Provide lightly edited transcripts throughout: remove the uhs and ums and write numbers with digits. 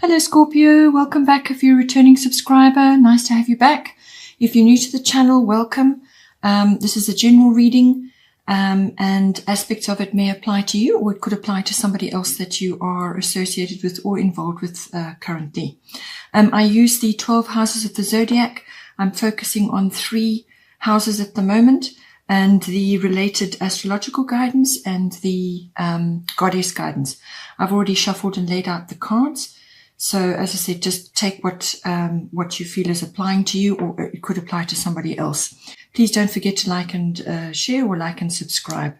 Hello Scorpio, welcome back if you're a returning subscriber. Nice to have you back. If you're new to the channel, welcome. This is a general reading and aspects of it may apply to you, or it could apply to somebody else that you are associated with or involved with currently. I use the 12 houses of the zodiac. I'm focusing on 3 houses at the moment and the related astrological guidance and the goddess guidance. I've already shuffled and laid out the cards. So as I said, just take what you feel is applying to you, or it could apply to somebody else. Please don't forget to like and share, or like and subscribe.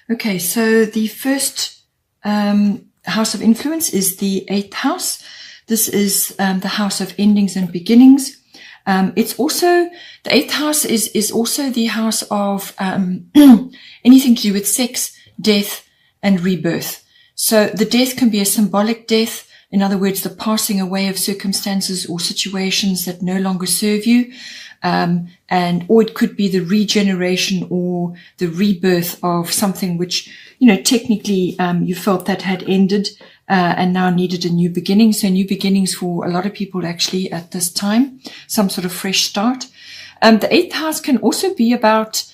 Okay, so the first house of influence is the 8th house. This is the house of endings and beginnings. It's also, the 8th house is also the house of anything to do with sex, death, and rebirth. So the death can be a symbolic death. In other words, the passing away of circumstances or situations that no longer serve you. Or it could be the regeneration or the rebirth of something which, technically, you felt that had ended, and now needed a new beginning. So new beginnings for a lot of people actually at this time, some sort of fresh start. The 8th house can also be about,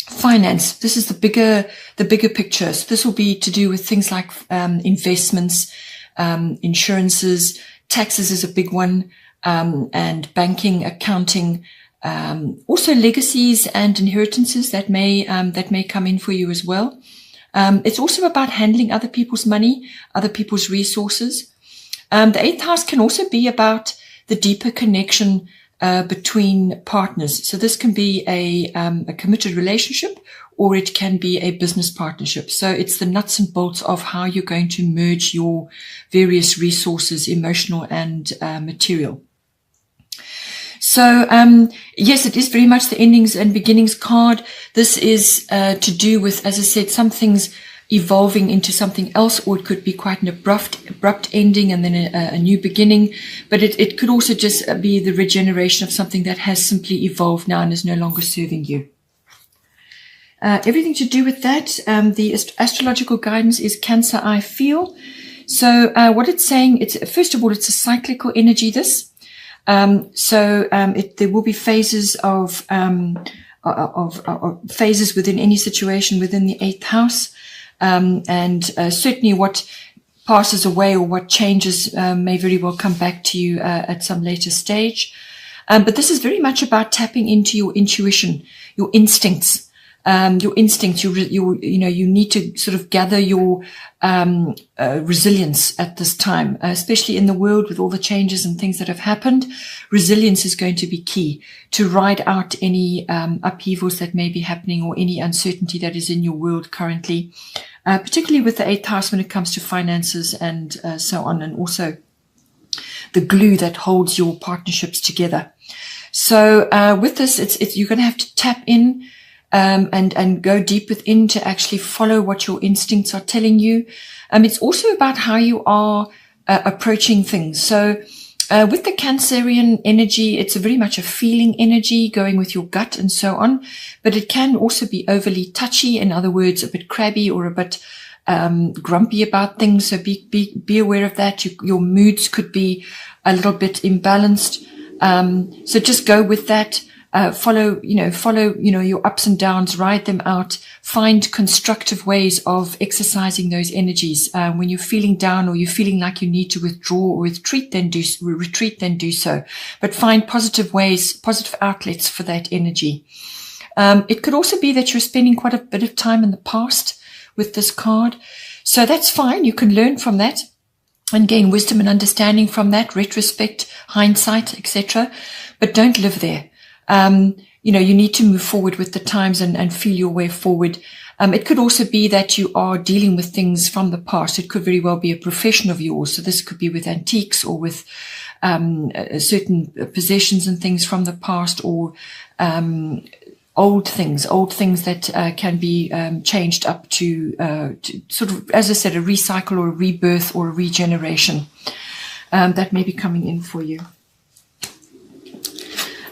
finance. This is the bigger picture. So this will be to do with things like investments, insurances, taxes is a big one, and banking, accounting, also legacies and inheritances that may come in for you as well. It's also about handling other people's money, other people's resources. The 8th house can also be about the deeper connection between partners. So this can be a committed relationship, or it can be a business partnership. So it's the nuts and bolts of how you're going to merge your various resources, emotional and material. So, yes, it is very much the endings and beginnings card. This is to do with, as I said, some things evolving into something else, or it could be quite an abrupt ending and then a new beginning. But it could also just be the regeneration of something that has simply evolved now and is no longer serving you. Everything to do with that, the astrological guidance is Cancer, I feel. So what it's saying, first of all, it's a cyclical energy, this. There will be phases of phases within any situation within the 8th house. Certainly what passes away or what changes may very well come back to you at some later stage. But this is very much about tapping into your intuition, your instincts. You need to sort of gather your resilience at this time, especially in the world with all the changes and things that have happened. Resilience is going to be key to ride out any upheavals that may be happening, or any uncertainty that is in your world currently, particularly with the 8th house when it comes to finances and so on, and also the glue that holds your partnerships together. So with this, you're going to have to tap in and go deep within to actually follow what your instincts are telling you. It's also about how you are approaching things. So with the Cancerian energy, it's very much a feeling energy, going with your gut and so on. But it can also be overly touchy, in other words, a bit crabby or a bit grumpy about things. So be aware of that. Your moods could be a little bit imbalanced. So just go with that. Follow your ups and downs, ride them out, find constructive ways of exercising those energies. When you're feeling down, or you're feeling like you need to withdraw or retreat, then do so. But find positive ways, positive outlets for that energy. It could also be that you're spending quite a bit of time in the past with this card. So that's fine. You can learn from that and gain wisdom and understanding from that, retrospect, hindsight, etc. But don't live there. You need to move forward with the times and feel your way forward. It could also be that you are dealing with things from the past. It could very well be a profession of yours. So this could be with antiques, or with certain possessions and things from the past, or old things that can be changed up to sort of, as I said, a recycle or a rebirth or a regeneration that may be coming in for you.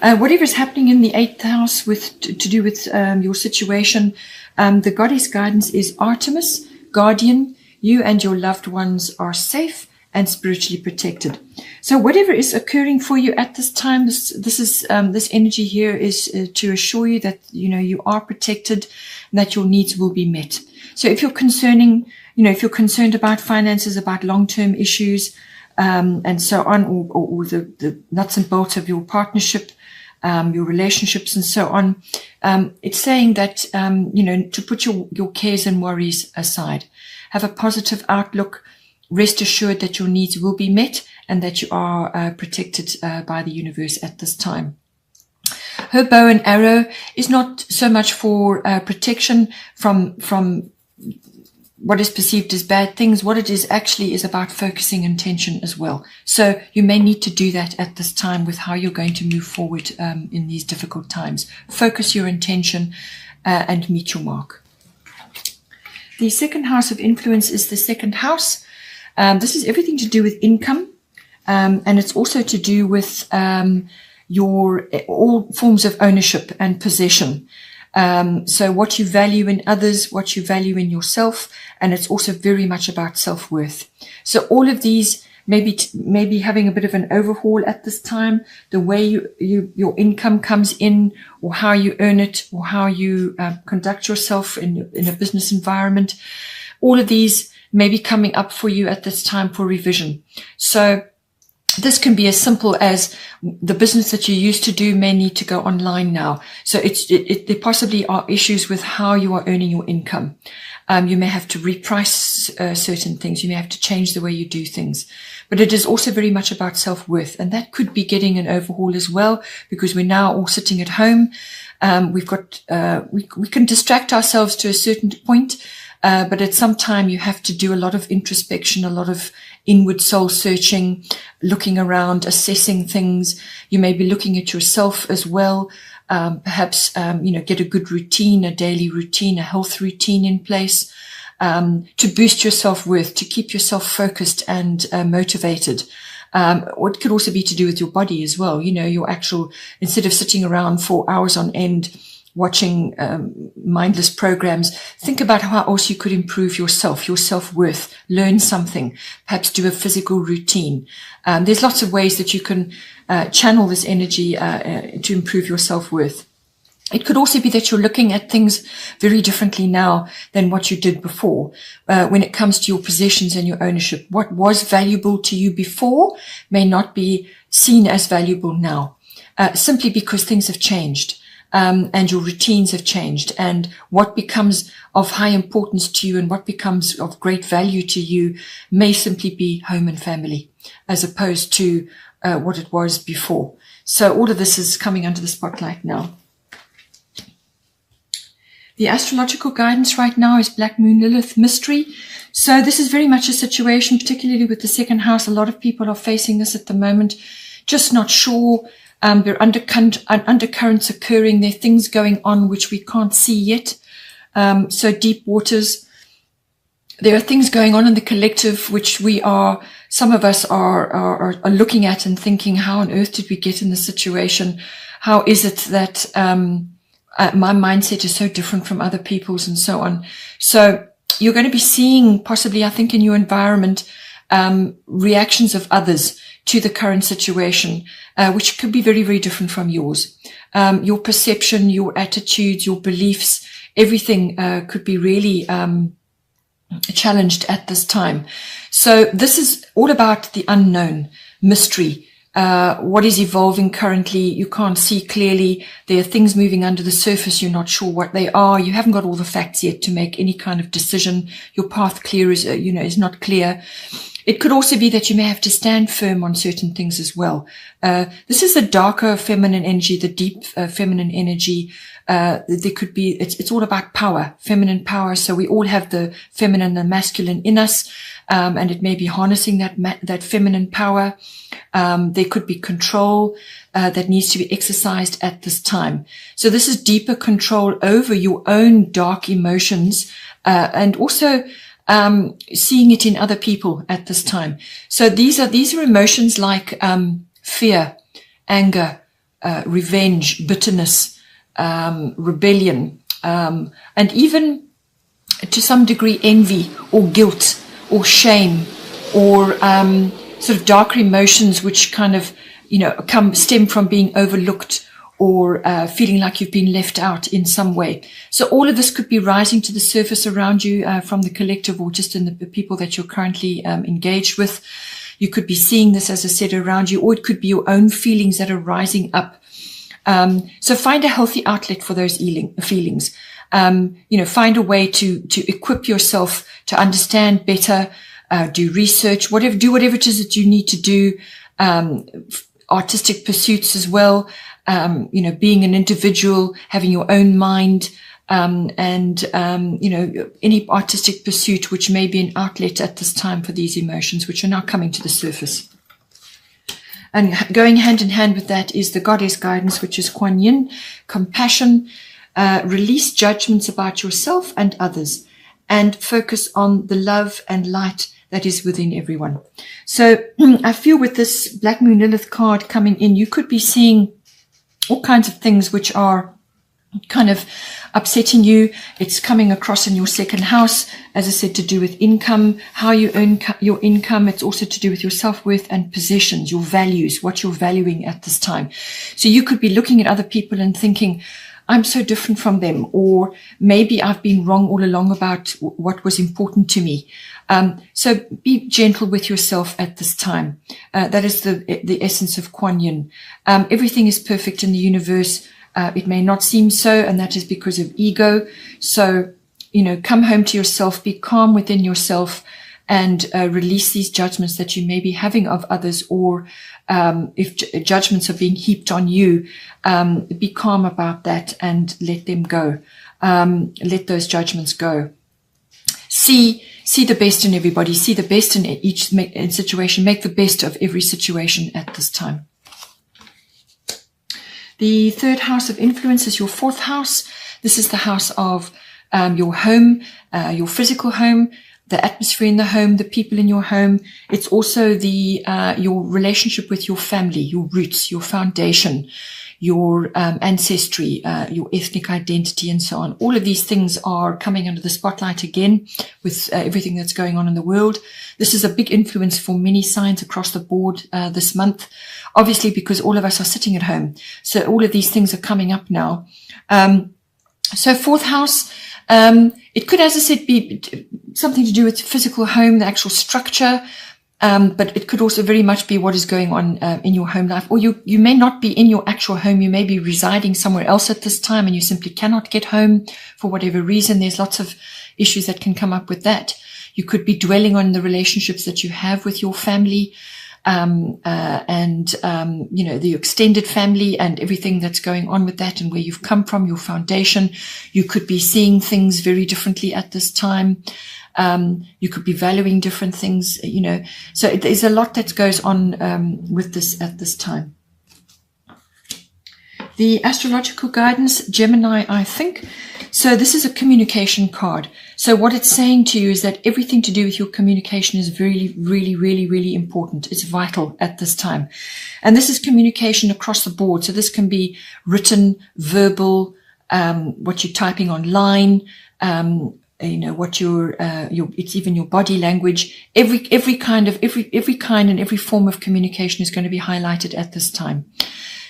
Whatever is happening in the 8th house to do with your situation, the goddess guidance is Artemis, guardian, You and your loved ones are safe and spiritually protected. So whatever is occurring for you at this time, this energy here is to assure you that you are protected and that your needs will be met. So if you're concerned about finances, about long-term issues, and so on, or the nuts and bolts of your partnership, your relationships and so on, it's saying that to put your cares and worries aside, have a positive outlook. Rest assured that your needs will be met and that you are protected by the universe at this time. Her bow and arrow is not so much for protection from what is perceived as bad things. What it is actually is about focusing intention as well. So you may need to do that at this time with how you're going to move forward in these difficult times. Focus your intention and meet your mark. The second house of influence is the second house. This is everything to do with income, and it's also to do with all forms of ownership and possession. So what you value in others, what you value in yourself, and it's also very much about self-worth. So all of these maybe having a bit of an overhaul at this time, the way your income comes in, or how you earn it, or how you conduct yourself in a business environment. All of these may be coming up for you at this time for revision. So this can be as simple as the business that you used to do may need to go online now. So there possibly are issues with how you are earning your income. You may have to reprice certain things. You may have to change the way you do things. But it is also very much about self-worth. And that could be getting an overhaul as well, because we're now all sitting at home. We can distract ourselves to a certain point. But at some time you have to do a lot of introspection, a lot of inward soul searching, looking around, assessing things. You may be looking at yourself as well. Perhaps, get a good routine, a daily routine, a health routine in place, to boost your self-worth, to keep yourself focused and motivated. Or it could also be to do with your body as well. Instead of sitting around for hours on end, watching mindless programs, think about how else you could improve yourself, your self-worth, learn something, perhaps do a physical routine. There's lots of ways that you can channel this energy to improve your self-worth. It could also be that you're looking at things very differently now than what you did before. When it comes to your possessions and your ownership, what was valuable to you before may not be seen as valuable now, simply because things have changed. And your routines have changed, and what becomes of high importance to you and what becomes of great value to you may simply be home and family, as opposed to what it was before. So all of this is coming under the spotlight now. The astrological guidance right now is Black Moon Lilith mystery. So this is very much a situation, particularly with the second house. A lot of people are facing this at the moment, just not sure. There are undercurrents occurring. There are things going on which we can't see yet. So deep waters. There are things going on in the collective which some of us are looking at and thinking, how on earth did we get in this situation? How is it that my mindset is so different from other people's, and so on? So you're going to be seeing, possibly, I think, in your environment, reactions of others to the current situation, which could be very, very different from yours. Your perception, your attitudes, your beliefs, everything could be really challenged at this time. So this is all about the unknown, mystery, what is evolving currently. You can't see clearly. There are things moving under the surface. You're not sure what they are. You haven't got all the facts yet to make any kind of decision. Your path is not clear. It could also be that you may have to stand firm on certain things as well. This is the darker feminine energy, the deep feminine energy. There could be, it's all about power, feminine power. So we all have the feminine and masculine in us, and it may be harnessing that feminine power. There could be control that needs to be exercised at this time. So this is deeper control over your own dark emotions, and also seeing it in other people at this time. So these are emotions like fear, anger, revenge, bitterness, rebellion, and even to some degree envy or guilt or shame, or sort of darker emotions which kind of, stem from being overlooked, or feeling like you've been left out in some way. So all of this could be rising to the surface around you from the collective, or just in the people that you're currently engaged with. You could be seeing this, as I said, around you, or it could be your own feelings that are rising up. So find a healthy outlet for those feelings. Find a way to equip yourself to understand better, do research, do whatever it is that you need to do, artistic pursuits as well, being an individual, having your own mind, and any artistic pursuit which may be an outlet at this time for these emotions, which are now coming to the surface. And going hand in hand with that is the goddess guidance, which is Kuan Yin, compassion, release judgments about yourself and others, and focus on the love and light that is within everyone. So I feel with this Black Moon Lilith card coming in, you could be seeing all kinds of things which are kind of upsetting you. It's coming across in your second house, as I said, to do with income, how you earn your income. It's also to do with your self-worth and possessions, your values, what you're valuing at this time. So you could be looking at other people and thinking, I'm so different from them, or maybe I've been wrong all along about what was important to me. So be gentle with yourself at this time. That is the essence of Kuan Yin. Everything is perfect in the universe. It may not seem so, and that is because of ego. So, come home to yourself, be calm within yourself, and release these judgments that you may be having of others, or if judgments are being heaped on you, be calm about that and let them go. Let those judgments go. See the best in everybody. See the best in each situation. Make the best of every situation at this time. The third house of influence is your fourth house. This is the house of your home, your physical home, the atmosphere in the home, the people in your home. It's also your relationship with your family, your roots, your foundation, your ancestry, your ethnic identity, and so on. All of these things are coming under the spotlight again with everything that's going on in the world. This is a big influence for many signs across the board this month, obviously because all of us are sitting at home. So all of these things are coming up now. So fourth house, it could, as I said, be something to do with physical home, the actual structure, but it could also very much be what is going on in your home life. Or you may not be in your actual home. You may be residing somewhere else at this time and you simply cannot get home for whatever reason. There's lots of issues that can come up with that. You could be dwelling on the relationships that you have with your family, the extended family and everything that's going on with that and where you've come from, your foundation. You could be seeing things very differently at this time. You could be valuing different things, so there's a lot that goes on with this at this time. The astrological guidance, Gemini, I think. So this is a communication card. So what it's saying to you is that everything to do with your communication is really, really, really, really important. It's vital at this time. And this is communication across the board. So this can be written, verbal, what you're typing online, what it's even your body language. Every kind and every form of communication is going to be highlighted at this time.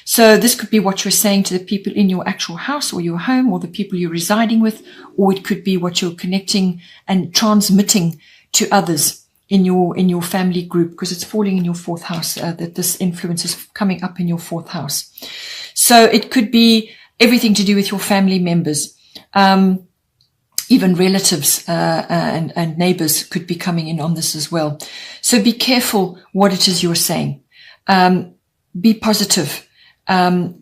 So this could be what you're saying to the people in your actual house or your home or the people you're residing with, or it could be what you're connecting and transmitting to others in your family group, because it's falling in your fourth house, that this influence is coming up in your fourth house. So it could be everything to do with your family members, even relatives and neighbors could be coming in on this as well. So be careful what it is you're saying. Be positive.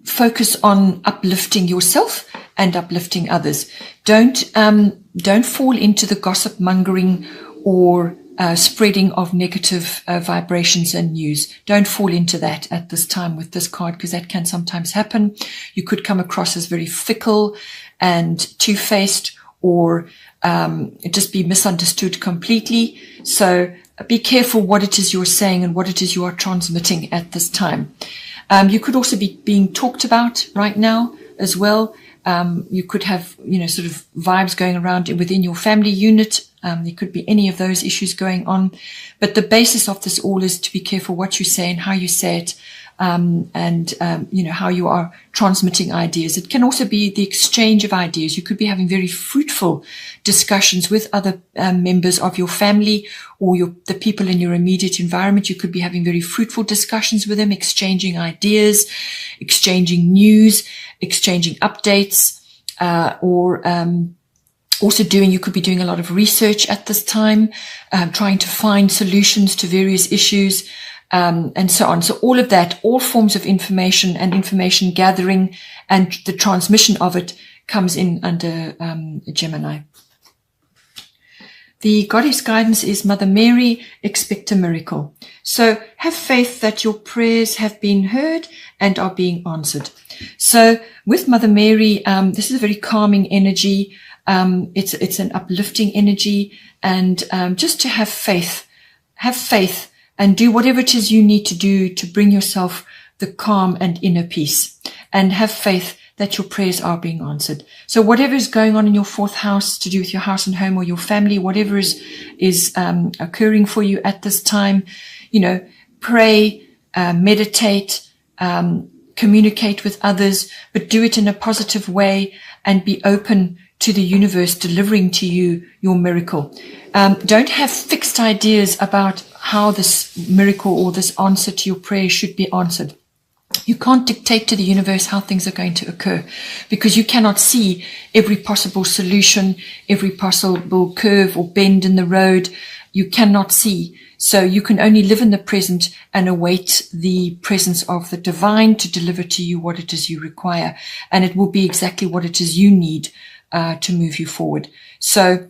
Focus on uplifting yourself and uplifting others. Don't fall into the gossip mongering or spreading of negative vibrations and news. Don't fall into that at this time with this card, because that can sometimes happen. You could come across as very fickle and two-faced, or just be misunderstood completely. So be careful what it is you're saying and what it is you are transmitting at this time. You could also be being talked about right now as well. You could have, sort of vibes going around within your family unit There could be any of those issues going on. But the basis of this all is to be careful what you say and how you say it, and how you are transmitting ideas. It can also be the exchange of ideas. You could be having very fruitful discussions with other members of your family or the people in your immediate environment. You could be having very fruitful discussions with them, exchanging ideas, exchanging news, exchanging updates, you could be doing a lot of research at this time, trying to find solutions to various issues, and so on. So all of that, all forms of information and information gathering and the transmission of it comes in under Gemini. The goddess guidance is Mother Mary, expect a miracle. So have faith that your prayers have been heard and are being answered. So with Mother Mary, this is a very calming energy. It's an uplifting energy, and just to have faith and do whatever it is you need to do to bring yourself the calm and inner peace, and have faith that your prayers are being answered. So whatever is going on in your fourth house to do with your house and home or your family, whatever is occurring for you at this time, pray, meditate, communicate with others, but do it in a positive way and be open to the universe delivering to you your miracle. Don't have fixed ideas about how this miracle or this answer to your prayer should be answered. You can't dictate to the universe how things are going to occur, because you cannot see every possible solution, every possible curve or bend in the road. You cannot see. So you can only live in the present and await the presence of the divine to deliver to you what it is you require. And it will be exactly what it is you need to move you forward. So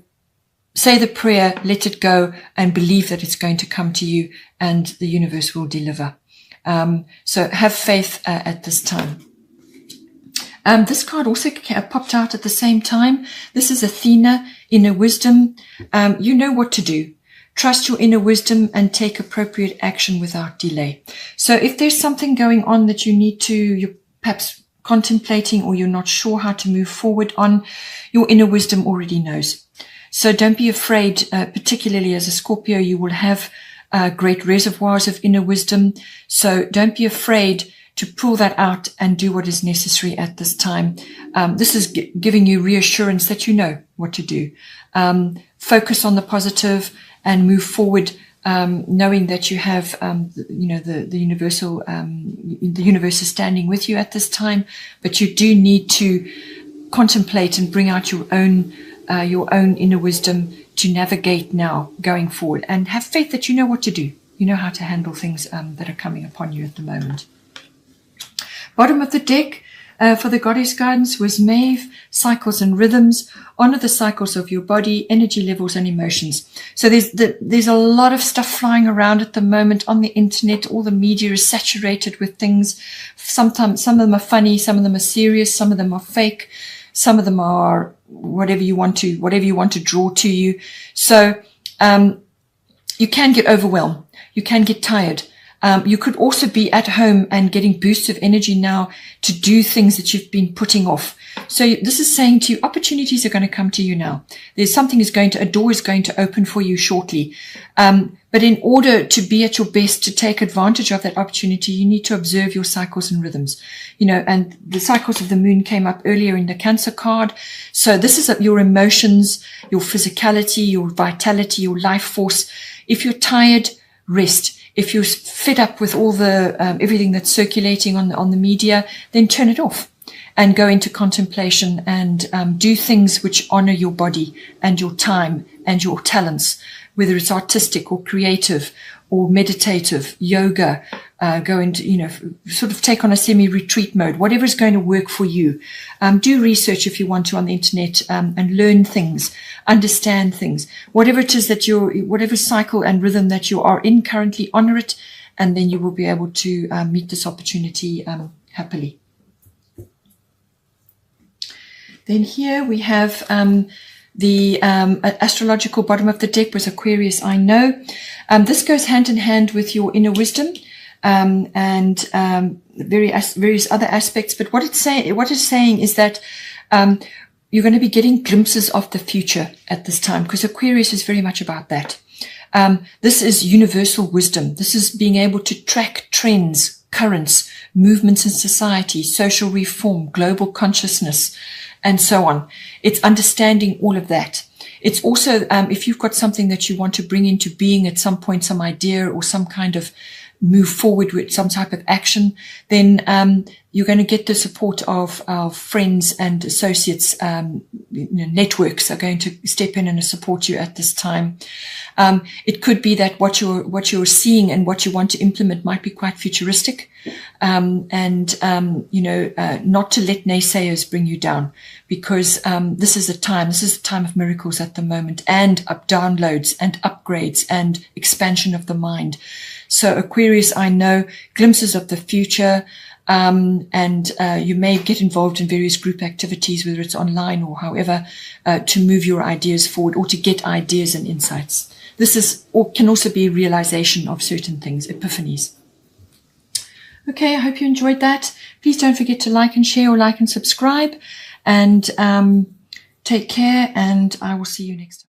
say the prayer, let it go, and believe that it's going to come to you and the universe will deliver. So have faith at this time. This card also popped out at the same time. This is Athena, inner wisdom. You know what to do. Trust your inner wisdom and take appropriate action without delay. So if there's something going on that you're perhaps contemplating or you're not sure how to move forward on, your inner wisdom already knows. So don't be afraid, particularly as a Scorpio, you will have great reservoirs of inner wisdom. So don't be afraid to pull that out and do what is necessary at this time. This is giving you reassurance that you know what to do. Focus on the positive and move forward, knowing that you have, the universal, the universe is standing with you at this time, but you do need to contemplate and bring out your own inner wisdom to navigate now going forward, and have faith that you know what to do. You know how to handle things that are coming upon you at the moment. Bottom of the deck for the goddess guidance was Maeve, cycles and rhythms. Honor the cycles of your body, energy levels and emotions. So there's a lot of stuff flying around at the moment on the internet. All the media is saturated with things. Sometimes some of them are funny, some of them are serious, some of them are fake, some of them are whatever you want to draw to you. So you can get overwhelmed. You can get tired. You could also be at home and getting boosts of energy now to do things that you've been putting off. So this is saying to you, opportunities are going to come to you now. A door is going to open for you shortly. But in order to be at your best, to take advantage of that opportunity, you need to observe your cycles and rhythms. And the cycles of the moon came up earlier in the Cancer card. So this is your emotions, your physicality, your vitality, your life force. If you're tired, rest. If you're fed up with all the everything that's circulating on the media, then turn it off and go into contemplation and do things which honor your body and your time and your talents, whether it's artistic or creative or meditative, yoga, go into, sort of take on a semi-retreat mode, whatever is going to work for you. Do research if you want to on the internet and learn things, understand things. Whatever it is whatever cycle and rhythm that you are in currently, honor it, and then you will be able to meet this opportunity happily. Then here we have the astrological bottom of the deck was Aquarius, I know. This goes hand in hand with your inner wisdom and various other aspects. But what it's saying is that you're going to be getting glimpses of the future at this time, because Aquarius is very much about that. This is universal wisdom. This is being able to track trends, currents, movements in society, social reform, global consciousness, and so on. It's understanding all of that. It's also, if you've got something that you want to bring into being at some point, some idea or some kind of move forward with some type of action, then you're going to get the support of friends and associates. Networks are going to step in and support you at this time. It could be that what you're seeing and what you want to implement might be quite futuristic, not to let naysayers bring you down, because this is the time of miracles at the moment, and downloads and upgrades and expansion of the mind. So Aquarius, I know glimpses of the future, and you may get involved in various group activities, whether it's online or however, to move your ideas forward or to get ideas and insights. This can also be realization of certain things, epiphanies. Okay, I hope you enjoyed that. Please don't forget to like and share, or like and subscribe, and take care, and I will see you next time.